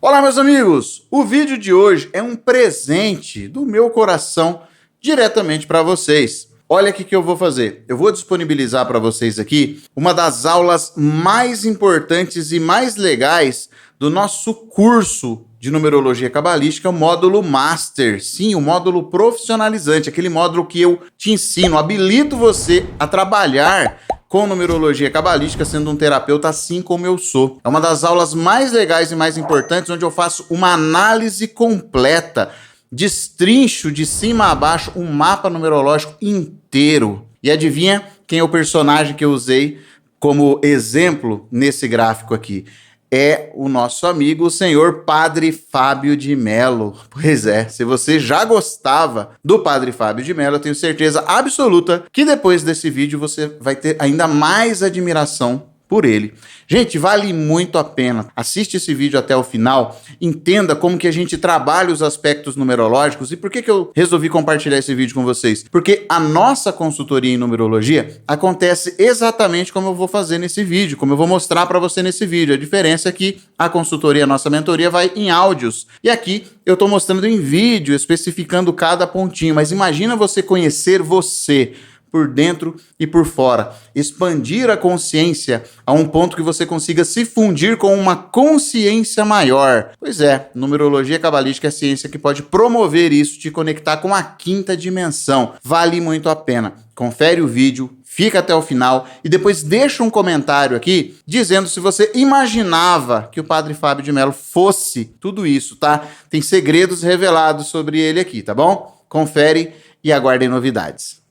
Olá, meus amigos! O vídeo de hoje é um presente do meu coração diretamente para vocês. Olha o que eu vou fazer. Eu vou disponibilizar para vocês aqui uma das aulas mais importantes e mais legais do nosso curso de numerologia cabalística, o módulo Master. Sim, o módulo profissionalizante, aquele módulo que eu te ensino, habilito você a trabalhar com numerologia cabalística, sendo um terapeuta assim como eu sou. É uma das aulas mais legais e mais importantes, onde eu faço uma análise completa, destrincho de cima a baixo um mapa numerológico inteiro. E adivinha quem é o personagem que eu usei como exemplo nesse gráfico aqui? É o nosso amigo, o senhor Padre Fábio de Mello. Pois é, se você já gostava do Padre Fábio de Mello, eu tenho certeza absoluta que depois desse vídeo você vai ter ainda mais admiração por ele. Gente, vale muito a pena. Assiste esse vídeo até o final, entenda como que a gente trabalha os aspectos numerológicos e por que eu resolvi compartilhar esse vídeo com vocês. Porque a nossa consultoria em numerologia acontece exatamente como eu vou fazer nesse vídeo, como eu vou mostrar para você nesse vídeo. A diferença é que a consultoria, a nossa mentoria, vai em áudios. E aqui eu estou mostrando em vídeo, especificando cada pontinho. Mas imagina você conhecer você por dentro e por fora. Expandir a consciência a um ponto que você consiga se fundir com uma consciência maior. Pois é, numerologia cabalística é a ciência que pode promover isso, te conectar com a quinta dimensão. Vale muito a pena. Confere o vídeo, fica até o final e depois deixa um comentário aqui dizendo se você imaginava que o Padre Fábio de Mello fosse tudo isso, tá? Tem segredos revelados sobre ele aqui, tá bom? Confere e aguardem novidades.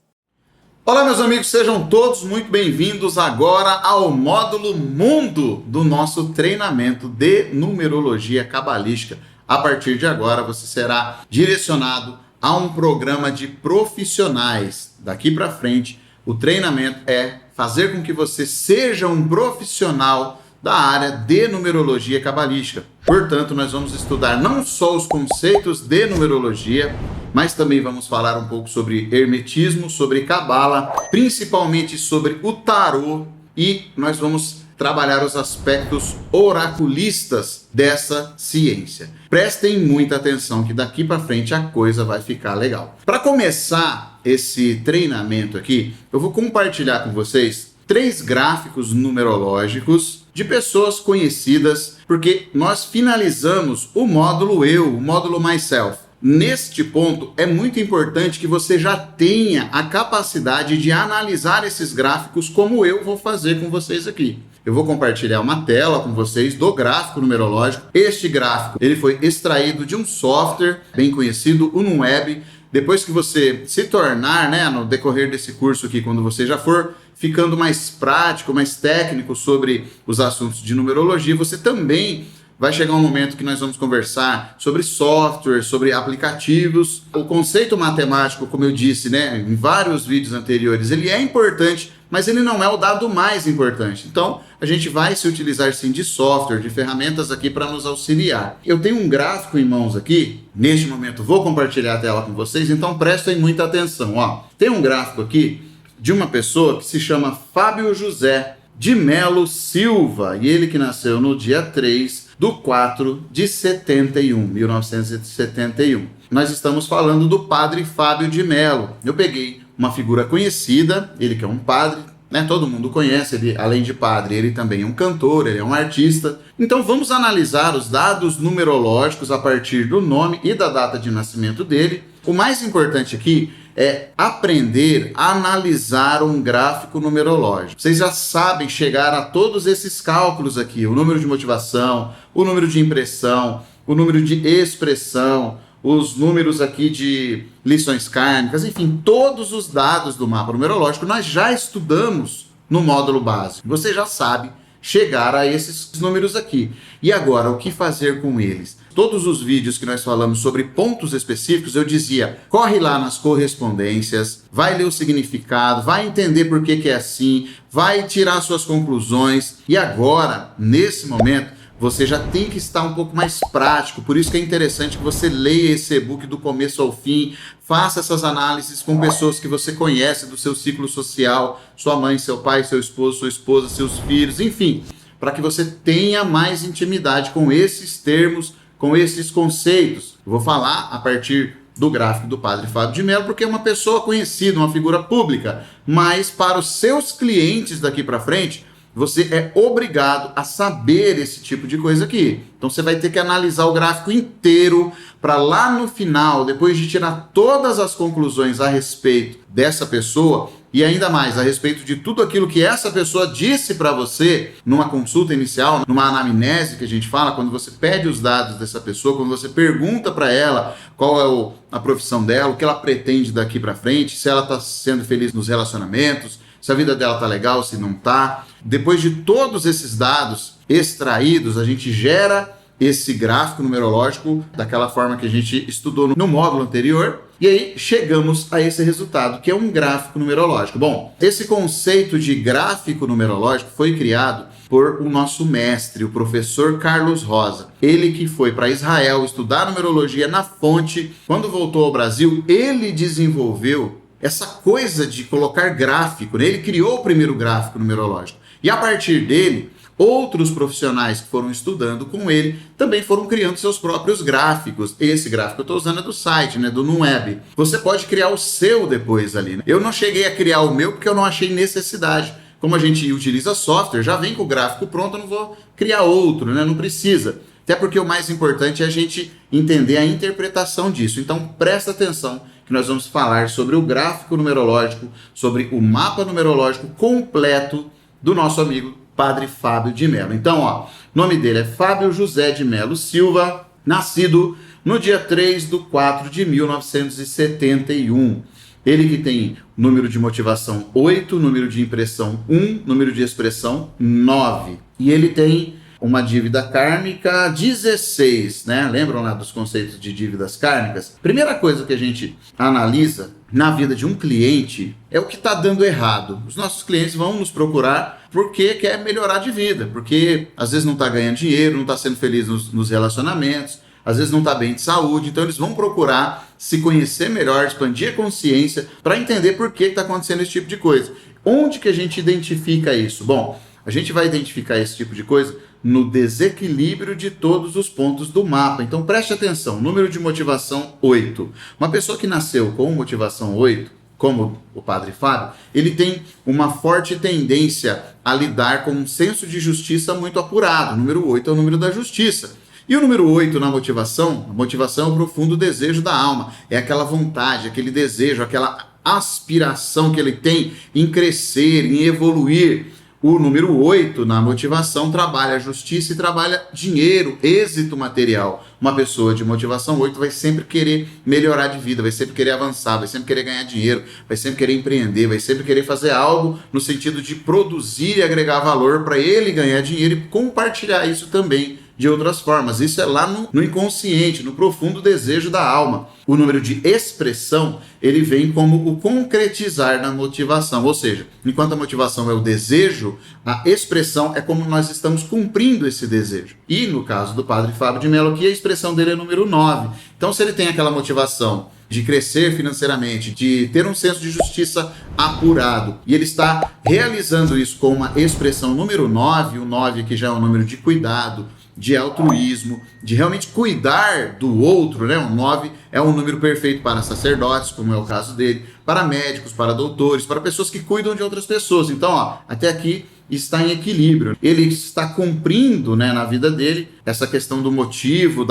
Olá, meus amigos, sejam todos muito bem-vindos agora ao módulo Mundo do nosso treinamento de numerologia cabalística. A partir de agora, você será direcionado a um programa de profissionais. Daqui para frente, o treinamento é fazer com que você seja um profissional da área de numerologia cabalística. Portanto, nós vamos estudar não só os conceitos de numerologia, mas também vamos falar um pouco sobre hermetismo, sobre cabala, principalmente sobre o tarô, e nós vamos trabalhar os aspectos oraculistas dessa ciência. Prestem muita atenção que daqui para frente a coisa vai ficar legal. Para começar esse treinamento aqui, eu vou compartilhar com vocês 3 gráficos numerológicos de pessoas conhecidas, porque nós finalizamos o módulo Eu, o módulo Myself. Neste ponto, é muito importante que você já tenha a capacidade de analisar esses gráficos como eu vou fazer com vocês aqui. Eu vou compartilhar uma tela com vocês do gráfico numerológico. Este gráfico, ele foi extraído de um software bem conhecido, o Unweb. Depois que você se tornar, no decorrer desse curso aqui, quando você já for ficando mais prático, mais técnico sobre os assuntos de numerologia, você também vai chegar um momento que nós vamos conversar sobre software, sobre aplicativos. O conceito matemático, como eu disse, em vários vídeos anteriores, ele é importante, mas ele não é o dado mais importante. Então, a gente vai se utilizar sim de software, de ferramentas aqui para nos auxiliar. Eu tenho um gráfico em mãos aqui, neste momento vou compartilhar a tela com vocês, então prestem muita atenção. Tem um gráfico aqui de uma pessoa que se chama Fábio José de Mello Silva, e ele que nasceu no dia 3/4/71, 1971. Nós estamos falando do Padre Fábio de Mello. Eu peguei uma figura conhecida, ele que é um padre, todo mundo conhece, ele, além de padre, ele também é um cantor, ele é um artista. Então vamos analisar os dados numerológicos a partir do nome e da data de nascimento dele. O mais importante aqui é aprender a analisar um gráfico numerológico. Vocês já sabem chegar a todos esses cálculos aqui, o número de motivação, o número de impressão, o número de expressão, os números aqui de lições kármicas, enfim, todos os dados do mapa numerológico nós já estudamos no módulo básico. Você já sabe chegar a esses números aqui. E agora, o que fazer com eles? Todos os vídeos que nós falamos sobre pontos específicos, eu dizia, corre lá nas correspondências, vai ler o significado, vai entender por que é assim, vai tirar suas conclusões. E agora, nesse momento, você já tem que estar um pouco mais prático, por isso que é interessante que você leia esse e-book do começo ao fim, faça essas análises com pessoas que você conhece do seu ciclo social, sua mãe, seu pai, seu esposo, sua esposa, seus filhos, enfim, para que você tenha mais intimidade com esses termos com esses conceitos. Eu vou falar a partir do gráfico do Padre Fábio de Mello, porque é uma pessoa conhecida, uma figura pública, mas para os seus clientes daqui para frente, você é obrigado a saber esse tipo de coisa aqui. Então você vai ter que analisar o gráfico inteiro para lá no final, depois de tirar todas as conclusões a respeito dessa pessoa e ainda mais a respeito de tudo aquilo que essa pessoa disse para você numa consulta inicial, numa anamnese que a gente fala, quando você pede os dados dessa pessoa, quando você pergunta para ela qual é a profissão dela, o que ela pretende daqui para frente, se ela está sendo feliz nos relacionamentos, se a vida dela tá legal, se não tá. Depois de todos esses dados extraídos, a gente gera esse gráfico numerológico daquela forma que a gente estudou no módulo anterior. E aí chegamos a esse resultado, que é um gráfico numerológico. Bom, esse conceito de gráfico numerológico foi criado por o nosso mestre, o professor Carlos Rosa. Ele que foi para Israel estudar numerologia na fonte. Quando voltou ao Brasil, ele desenvolveu essa coisa de colocar gráfico, né? Ele criou o primeiro gráfico numerológico. E a partir dele, outros profissionais que foram estudando com ele também foram criando seus próprios gráficos. Esse gráfico eu estou usando é do site, né, do Numweb. Você pode criar o seu depois ali, né? Eu não cheguei a criar o meu porque eu não achei necessidade. Como a gente utiliza software, já vem com o gráfico pronto, eu não vou criar outro, né? Não precisa. Até porque o mais importante é a gente entender a interpretação disso. Então presta atenção que nós vamos falar sobre o gráfico numerológico, sobre o mapa numerológico completo do nosso amigo Padre Fábio de Mello. Então, ó, o nome dele é Fábio José de Mello Silva, nascido no dia 3/4 de 1971. Ele que tem número de motivação 8, número de impressão 1, número de expressão 9. E ele tem uma dívida kármica 16, né? Lembram lá dos conceitos de dívidas kármicas? Primeira coisa que a gente analisa na vida de um cliente é o que está dando errado. Os nossos clientes vão nos procurar porque quer melhorar de vida, porque às vezes não está ganhando dinheiro, não está sendo feliz nos relacionamentos, às vezes não está bem de saúde, então eles vão procurar se conhecer melhor, expandir a consciência para entender por que está acontecendo esse tipo de coisa. Onde que a gente identifica isso? Bom, a gente vai identificar esse tipo de coisa no desequilíbrio de todos os pontos do mapa. Então preste atenção, número de motivação 8. Uma pessoa que nasceu com motivação 8, como o Padre Fábio, ele tem uma forte tendência a lidar com um senso de justiça muito apurado. O número 8 é o número da justiça. E o número 8 na motivação, a motivação é o profundo desejo da alma. É aquela vontade, aquele desejo, aquela aspiração que ele tem em crescer, em evoluir. O número 8 na motivação trabalha a justiça e trabalha dinheiro, êxito material. Uma pessoa de motivação 8 vai sempre querer melhorar de vida, vai sempre querer avançar, vai sempre querer ganhar dinheiro, vai sempre querer empreender, vai sempre querer fazer algo no sentido de produzir e agregar valor para ele ganhar dinheiro e compartilhar isso também de outras formas. Isso é lá no inconsciente, no profundo desejo da alma. O número de expressão, ele vem como o concretizar na motivação, ou seja, enquanto a motivação é o desejo, a expressão é como nós estamos cumprindo esse desejo. E no caso do Padre Fábio de Mello aqui, a expressão dele é número 9. Então se ele tem aquela motivação de crescer financeiramente, de ter um senso de justiça apurado, e ele está realizando isso com uma expressão número 9, o 9 aqui já é um número de cuidado, de altruísmo, de realmente cuidar do outro, né? O 9 é um número perfeito para sacerdotes, como é o caso dele, para médicos, para doutores, para pessoas que cuidam de outras pessoas. Então, ó, até aqui está em equilíbrio. Ele está cumprindo, né, na vida dele essa questão do motivo,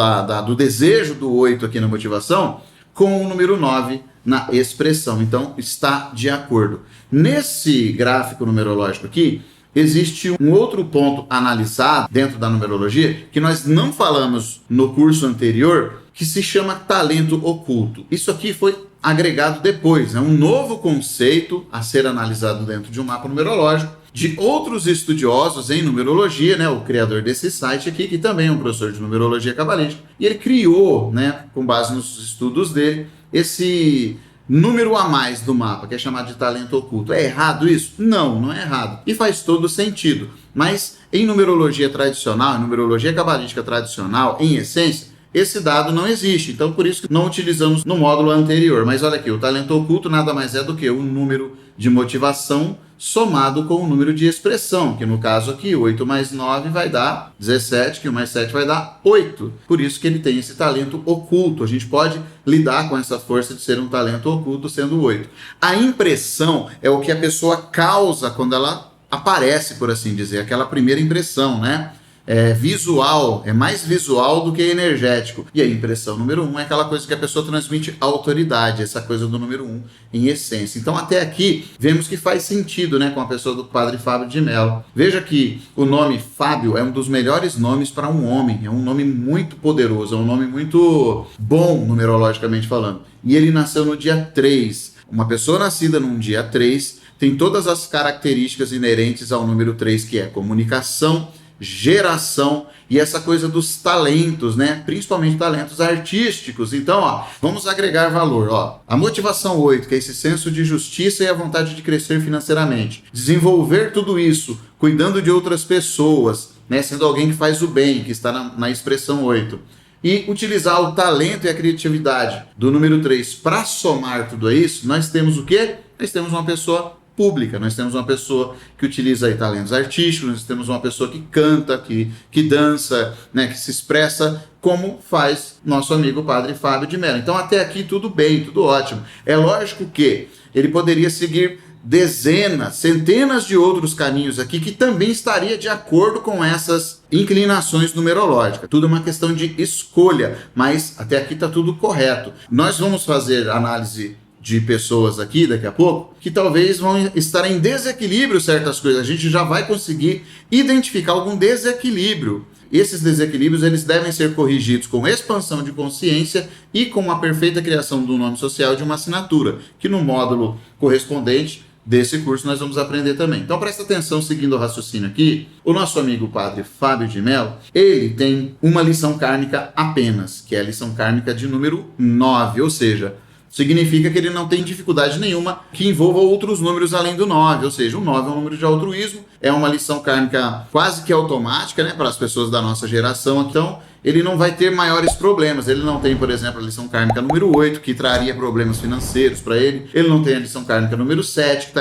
do desejo do 8 aqui na motivação, com o número 9 na expressão. Então, está de acordo. Nesse gráfico numerológico aqui, existe um outro ponto analisado dentro da numerologia que nós não falamos no curso anterior, que se chama talento oculto. Isso aqui foi agregado depois, é um novo conceito a ser analisado dentro de um mapa numerológico de outros estudiosos em numerologia, né, o criador desse site aqui, que também é um professor de numerologia cabalística, e ele criou, né, com base nos estudos dele, esse número a mais do mapa, que é chamado de talento oculto. É errado isso? Não, não é errado. E faz todo sentido. Mas em numerologia tradicional, em numerologia cabalística tradicional, em essência, esse dado não existe. Então, por isso que não utilizamos no módulo anterior. Mas olha aqui, o talento oculto nada mais é do que o número de motivação somado com o número de expressão, que no caso aqui, 8 mais 9 vai dar 17, que 1 mais 7 vai dar 8. Por isso que ele tem esse talento oculto. A gente pode lidar com essa força de ser um talento oculto sendo 8. A impressão é o que a pessoa causa quando ela aparece, por assim dizer, aquela primeira impressão, né? É visual, é mais visual do que energético. E a impressão número 1 é aquela coisa que a pessoa transmite autoridade, essa coisa do número 1 em essência. Então até aqui vemos que faz sentido, né, com a pessoa do Padre Fábio de Mello. Veja que o nome Fábio é um dos melhores nomes para um homem, é um nome muito poderoso, é um nome muito bom numerologicamente falando. E ele nasceu no dia 3. Uma pessoa nascida num dia 3 tem todas as características inerentes ao número 3, que é comunicação, geração e essa coisa dos talentos, né? Principalmente talentos artísticos. Então, ó, vamos agregar valor. Ó, a motivação 8, que é esse senso de justiça e a vontade de crescer financeiramente. Desenvolver tudo isso, cuidando de outras pessoas, né? Sendo alguém que faz o bem, que está na expressão 8. E utilizar o talento e a criatividade do número 3 para somar tudo isso, nós temos o quê? Nós temos uma pessoa pública, nós temos uma pessoa que utiliza aí talentos artísticos, nós temos uma pessoa que canta, que dança, né, que se expressa como faz nosso amigo Padre Fábio de Mello. Então até aqui tudo bem, tudo ótimo. É lógico que ele poderia seguir dezenas, centenas de outros caminhos aqui que também estaria de acordo com essas inclinações numerológicas. Tudo é uma questão de escolha, mas até aqui está tudo correto. Nós vamos fazer análise de pessoas aqui daqui a pouco, que talvez vão estar em desequilíbrio certas coisas. A gente já vai conseguir identificar algum desequilíbrio. Esses desequilíbrios eles devem ser corrigidos com expansão de consciência e com a perfeita criação do nome social de uma assinatura, que no módulo correspondente desse curso nós vamos aprender também. Então presta atenção, seguindo o raciocínio aqui, o nosso amigo Padre Fábio de Mello, ele tem uma lição kármica apenas, que é a lição kármica de número 9, ou seja, significa que ele não tem dificuldade nenhuma que envolva outros números além do 9, ou seja, o 9 é um número de altruísmo, é uma lição kármica quase que automática, né, para as pessoas da nossa geração, então ele não vai ter maiores problemas. Ele não tem, por exemplo, a lição kármica número 8, que traria problemas financeiros para ele, ele não tem a lição kármica número 7,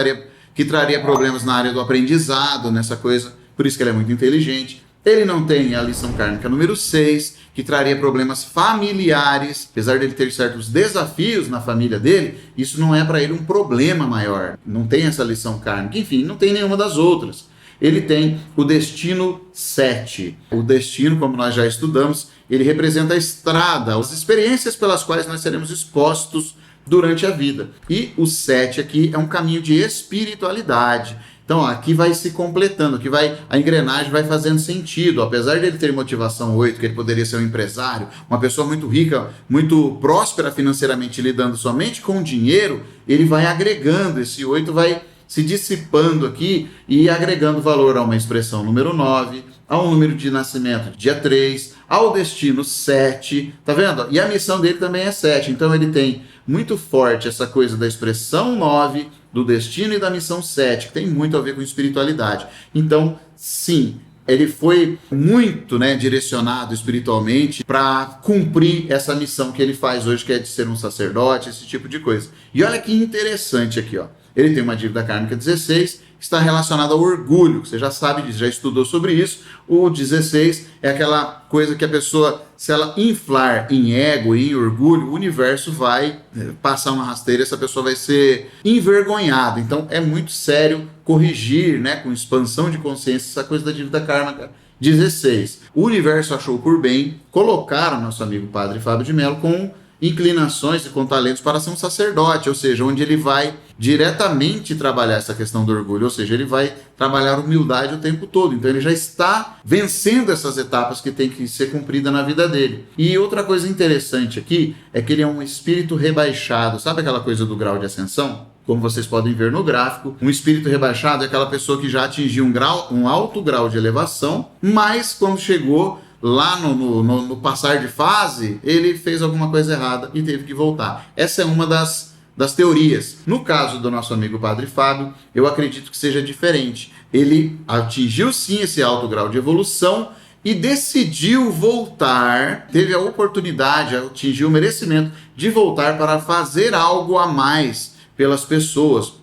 que traria problemas na área do aprendizado, nessa coisa, por isso que ele é muito inteligente. Ele não tem a lição kármica número 6, que traria problemas familiares. Apesar dele ter certos desafios na família dele, isso não é para ele um problema maior. Não tem essa lição kármica. Enfim, não tem nenhuma das outras. Ele tem o destino 7. O destino, como nós já estudamos, ele representa a estrada, as experiências pelas quais nós seremos expostos durante a vida. E o 7 aqui é um caminho de espiritualidade. Então aqui vai se completando, a engrenagem vai fazendo sentido. Apesar de ele ter motivação 8, que ele poderia ser um empresário, uma pessoa muito rica, muito próspera financeiramente, lidando somente com dinheiro, ele vai agregando, esse 8 vai se dissipando aqui e agregando valor a uma expressão número 9, a um número de nascimento dia 3, ao destino 7, tá vendo? E a missão dele também é 7, então ele tem muito forte essa coisa da expressão 9, do destino e da missão 7, que tem muito a ver com espiritualidade. Então, sim, ele foi muito, né, direcionado espiritualmente para cumprir essa missão que ele faz hoje, que é de ser um sacerdote, esse tipo de coisa. E olha que interessante aqui, ó. Ele tem uma dívida kármica 16, que está relacionada ao orgulho. Você já sabe disso, já estudou sobre isso. O 16 é aquela coisa que a pessoa, se ela inflar em ego e em orgulho, o universo vai passar uma rasteira e essa pessoa vai ser envergonhada. Então é muito sério corrigir, né, com expansão de consciência, essa coisa da dívida kármica 16. O universo achou por bem colocar o nosso amigo Padre Fábio de Mello com inclinações e com talentos para ser um sacerdote, ou seja, onde ele vai diretamente trabalhar essa questão do orgulho, ou seja, ele vai trabalhar humildade o tempo todo. Então ele já está vencendo essas etapas que tem que ser cumprida na vida dele. E outra coisa interessante aqui é que ele é um espírito rebaixado. Sabe aquela coisa do grau de ascensão? Como vocês podem ver no gráfico, um espírito rebaixado é aquela pessoa que já atingiu um alto grau de elevação, mas quando chegou lá no passar de fase, ele fez alguma coisa errada e teve que voltar. Essa é uma das teorias. No caso do nosso amigo Padre Fábio, eu acredito que seja diferente. Ele atingiu sim esse alto grau de evolução e decidiu voltar, teve a oportunidade, atingiu o merecimento de voltar para fazer algo a mais pelas pessoas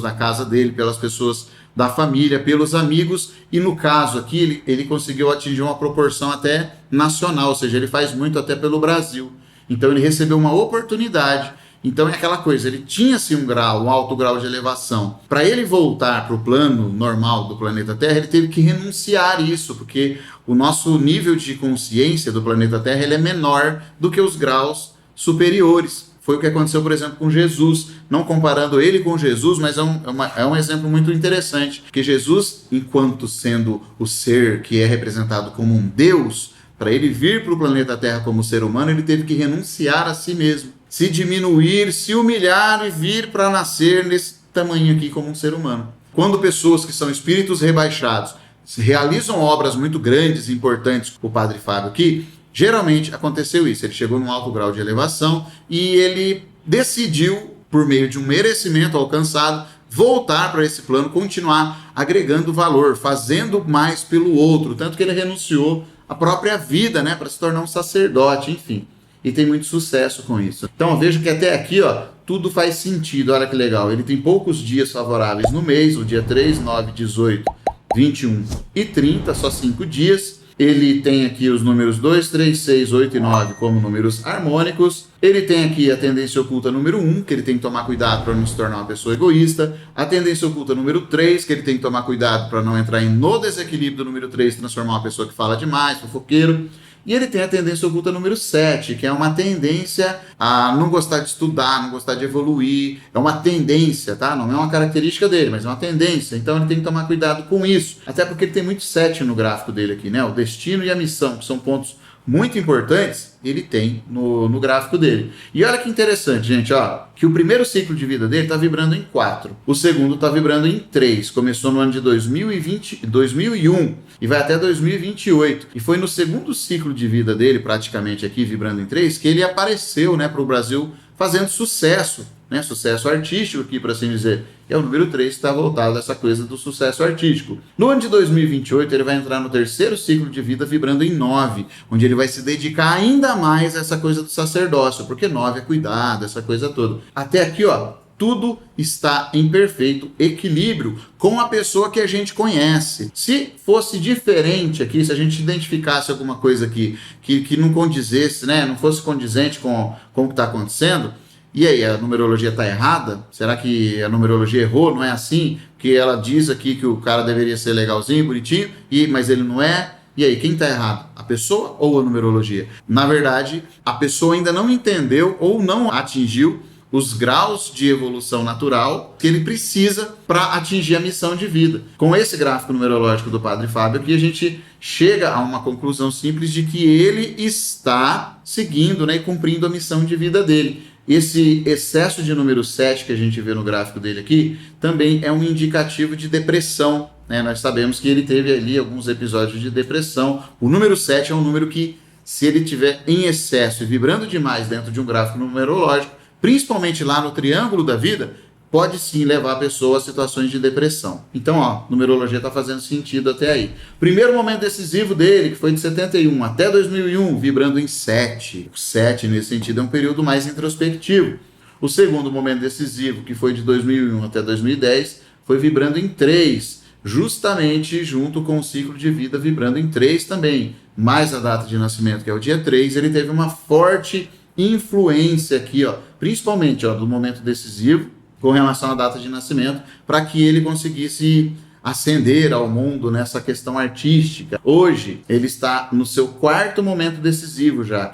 da casa dele, pelas pessoas da família, pelos amigos, e no caso aqui ele conseguiu atingir uma proporção até nacional, ou seja, ele faz muito até pelo Brasil. Então ele recebeu uma oportunidade. Então é aquela coisa, ele tinha sim um alto grau de elevação. Para ele voltar para o plano normal do planeta Terra, ele teve que renunciar a isso, porque o nosso nível de consciência do planeta Terra ele é menor do que os graus superiores. Foi o que aconteceu, por exemplo, com Jesus. Não comparando ele com Jesus, mas é um exemplo muito interessante. Porque Jesus, enquanto sendo o ser que é representado como um Deus, para ele vir para o planeta Terra como ser humano, ele teve que renunciar a si mesmo. Se diminuir, se humilhar e vir para nascer nesse tamanho aqui como um ser humano. Quando pessoas que são espíritos rebaixados realizam obras muito grandes e importantes, o Padre Fábio aqui, geralmente aconteceu isso. Ele chegou num alto grau de elevação e ele decidiu, por meio de um merecimento alcançado, voltar para esse plano, continuar agregando valor, fazendo mais pelo outro. Tanto que ele renunciou à própria vida, né, para se tornar um sacerdote, enfim. E tem muito sucesso com isso. Então veja que até aqui, tudo faz sentido. Olha que legal. Ele tem poucos dias favoráveis no mês, o dia 3, 9, 18, 21 e 30, só 5 dias. Ele tem aqui os números 2, 3, 6, 8 e 9 como números harmônicos. Ele tem aqui a tendência oculta número 1, que ele tem que tomar cuidado para não se tornar uma pessoa egoísta. A tendência oculta número 3, que ele tem que tomar cuidado para não entrar no desequilíbrio do número 3, transformar uma pessoa que fala demais, fofoqueiro. E ele tem a tendência oculta número 7, que é uma tendência a não gostar de estudar, não gostar de evoluir. É uma tendência, tá? Não é uma característica dele, mas é uma tendência. Então ele tem que tomar cuidado com isso. Até porque ele tem muito 7 no gráfico dele aqui, né? O destino e a missão, que são pontos muito importantes, ele tem no gráfico dele. E olha que interessante, gente, que o primeiro ciclo de vida dele está vibrando em 4. O segundo está vibrando em 3. Começou no ano de 2001 e vai até 2028. E foi no segundo ciclo de vida dele, praticamente aqui, vibrando em 3, que ele apareceu, né, para o Brasil fazendo sucesso, né, sucesso artístico aqui, para assim dizer. É o número 3 que está voltado a essa coisa do sucesso artístico. No ano de 2028, ele vai entrar no terceiro ciclo de vida vibrando em 9, onde ele vai se dedicar ainda mais a essa coisa do sacerdócio, porque 9 é cuidado, essa coisa toda. Até aqui, tudo está em perfeito equilíbrio com a pessoa que a gente conhece. Se fosse diferente aqui, se a gente identificasse alguma coisa aqui que não condizesse, né, não fosse condizente com o que está acontecendo, e aí, a numerologia está errada? Será que a numerologia errou? Não é assim? Que ela diz aqui que o cara deveria ser legalzinho, bonitinho, mas ele não é? E aí, quem está errado? A pessoa ou a numerologia? Na verdade, a pessoa ainda não entendeu ou não atingiu os graus de evolução natural que ele precisa para atingir a missão de vida. Com esse gráfico numerológico do Padre Fábio aqui, a gente chega a uma conclusão simples de que ele está seguindo, né, e cumprindo a missão de vida dele. Esse excesso de número 7 que a gente vê no gráfico dele aqui também é um indicativo de depressão, né? Nós sabemos que ele teve ali alguns episódios de depressão. O número 7 é um número que, se ele tiver em excesso e vibrando demais dentro de um gráfico numerológico, principalmente lá no triângulo da vida, pode sim levar a pessoa a situações de depressão. Então, numerologia está fazendo sentido até aí. Primeiro momento decisivo dele, que foi de 71 até 2001, vibrando em 7. O 7, nesse sentido, é um período mais introspectivo. O segundo momento decisivo, que foi de 2001 até 2010, foi vibrando em 3, justamente junto com o ciclo de vida vibrando em 3 também. Mais a data de nascimento, que é o dia 3, ele teve uma forte influência aqui, principalmente do momento decisivo, com relação à data de nascimento, para que ele conseguisse ascender ao mundo nessa questão artística. Hoje, ele está no seu 4º momento decisivo já,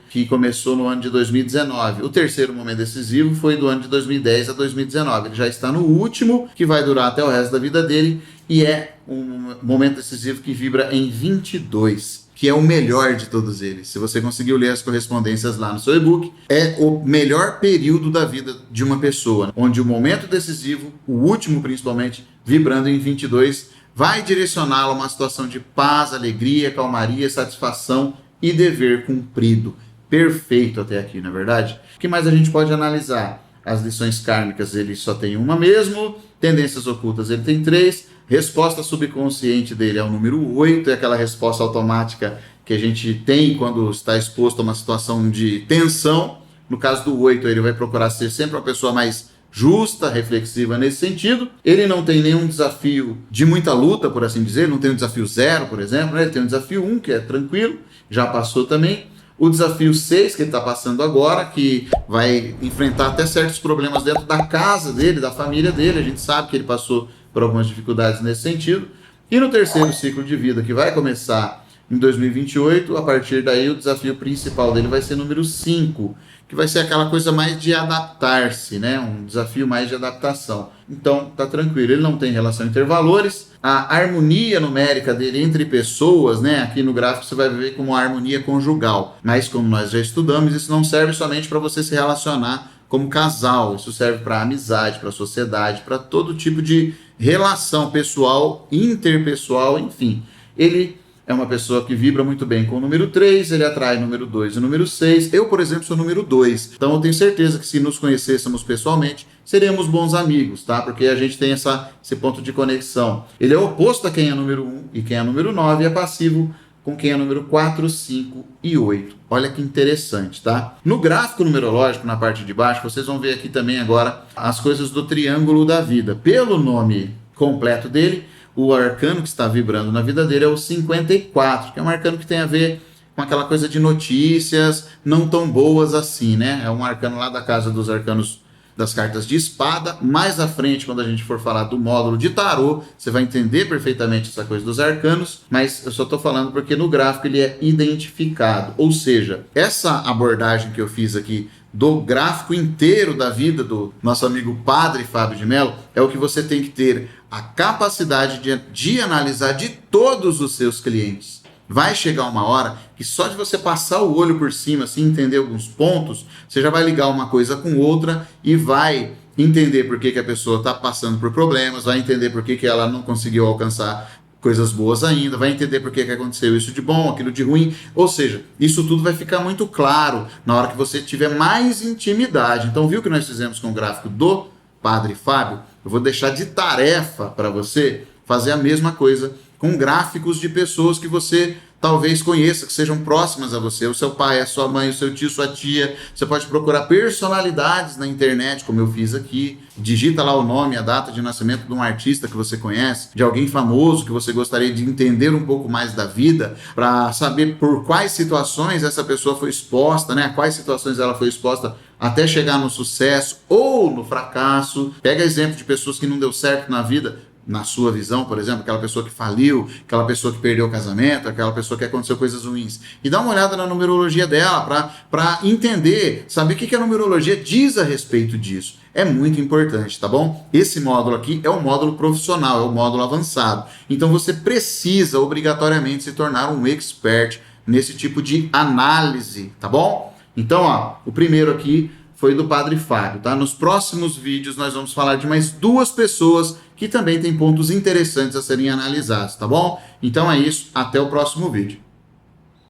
que começou no ano de 2019. O terceiro momento decisivo foi do ano de 2010 a 2019. Ele já está no último, que vai durar até o resto da vida dele, e é um momento decisivo que vibra em 22. Que é o melhor de todos eles. Se você conseguiu ler as correspondências lá no seu e-book, é o melhor período da vida de uma pessoa, onde o momento decisivo, o último principalmente, vibrando em 22, vai direcioná-lo a uma situação de paz, alegria, calmaria, satisfação e dever cumprido. Perfeito até aqui, não é verdade? O que mais a gente pode analisar? As lições kármicas ele só tem uma mesmo, tendências ocultas ele tem 3, Resposta subconsciente dele é o número 8, é aquela resposta automática que a gente tem quando está exposto a uma situação de tensão. No caso do 8, ele vai procurar ser sempre uma pessoa mais justa, reflexiva nesse sentido. Ele não tem nenhum desafio de muita luta, por assim dizer, não tem um desafio 0, por exemplo, né? Ele tem um desafio 1, que é tranquilo, já passou também. O desafio 6, que ele está passando agora, que vai enfrentar até certos problemas dentro da casa dele, da família dele. A gente sabe que ele passou por algumas dificuldades nesse sentido. E no terceiro ciclo de vida, que vai começar em 2028, a partir daí o desafio principal dele vai ser número 5, que vai ser aquela coisa mais de adaptar-se, né? Um desafio mais de adaptação. Então, tá tranquilo, ele não tem relação intervalores. A harmonia numérica dele entre pessoas, né? Aqui no gráfico você vai ver como a harmonia conjugal. Mas como nós já estudamos, isso não serve somente para você se relacionar como casal. Isso serve para amizade, para sociedade, para todo tipo de relação pessoal, interpessoal, enfim. Ele é uma pessoa que vibra muito bem com o número 3, ele atrai o número 2 e o número 6. Eu, por exemplo, sou o número 2. Então eu tenho certeza que se nos conhecêssemos pessoalmente, seríamos bons amigos, tá? Porque a gente tem esse ponto de conexão. Ele é oposto a quem é número 1 e quem é número 9, e é passivo com quem é número 4, 5 e 8. Olha que interessante, tá? No gráfico numerológico, na parte de baixo, vocês vão ver aqui também agora as coisas do triângulo da vida. Pelo nome completo dele, o arcano que está vibrando na vida dele é o 54, que é um arcano que tem a ver com aquela coisa de notícias não tão boas assim, né? É um arcano lá da casa dos arcanos das cartas de espada. Mais à frente, quando a gente for falar do módulo de tarô, você vai entender perfeitamente essa coisa dos arcanos, mas eu só estou falando porque no gráfico ele é identificado. Ou seja, essa abordagem que eu fiz aqui do gráfico inteiro da vida do nosso amigo Padre Fábio de Mello é o que você tem que ter a capacidade de analisar de todos os seus clientes. Vai chegar uma hora que só de você passar o olho por cima, assim, entender alguns pontos, você já vai ligar uma coisa com outra e vai entender por que a pessoa está passando por problemas, vai entender por que ela não conseguiu alcançar coisas boas ainda, vai entender por que aconteceu isso de bom, aquilo de ruim. Ou seja, isso tudo vai ficar muito claro na hora que você tiver mais intimidade. Então, viu o que nós fizemos com o gráfico do Padre Fábio? Eu vou deixar de tarefa para você fazer a mesma coisa com gráficos de pessoas que você talvez conheça, que sejam próximas a você, o seu pai, a sua mãe, o seu tio, sua tia. Você pode procurar personalidades na internet, como eu fiz aqui. Digita lá o nome, a data de nascimento de um artista que você conhece, de alguém famoso que você gostaria de entender um pouco mais da vida, para saber por quais situações essa pessoa foi exposta, né? A quais situações ela foi exposta até chegar no sucesso ou no fracasso. Pega exemplo de pessoas que não deu certo na vida, na sua visão, por exemplo, aquela pessoa que faliu, aquela pessoa que perdeu o casamento, aquela pessoa que aconteceu coisas ruins. E dá uma olhada na numerologia dela para entender, saber o que a numerologia diz a respeito disso. É muito importante, tá bom? Esse módulo aqui é o módulo profissional, é o módulo avançado. Então você precisa obrigatoriamente se tornar um expert nesse tipo de análise, tá bom? Então, ó, o primeiro aqui foi do Padre Fábio, tá? Nos próximos vídeos nós vamos falar de mais 2 pessoas que também têm pontos interessantes a serem analisados, tá bom? Então é isso, até o próximo vídeo.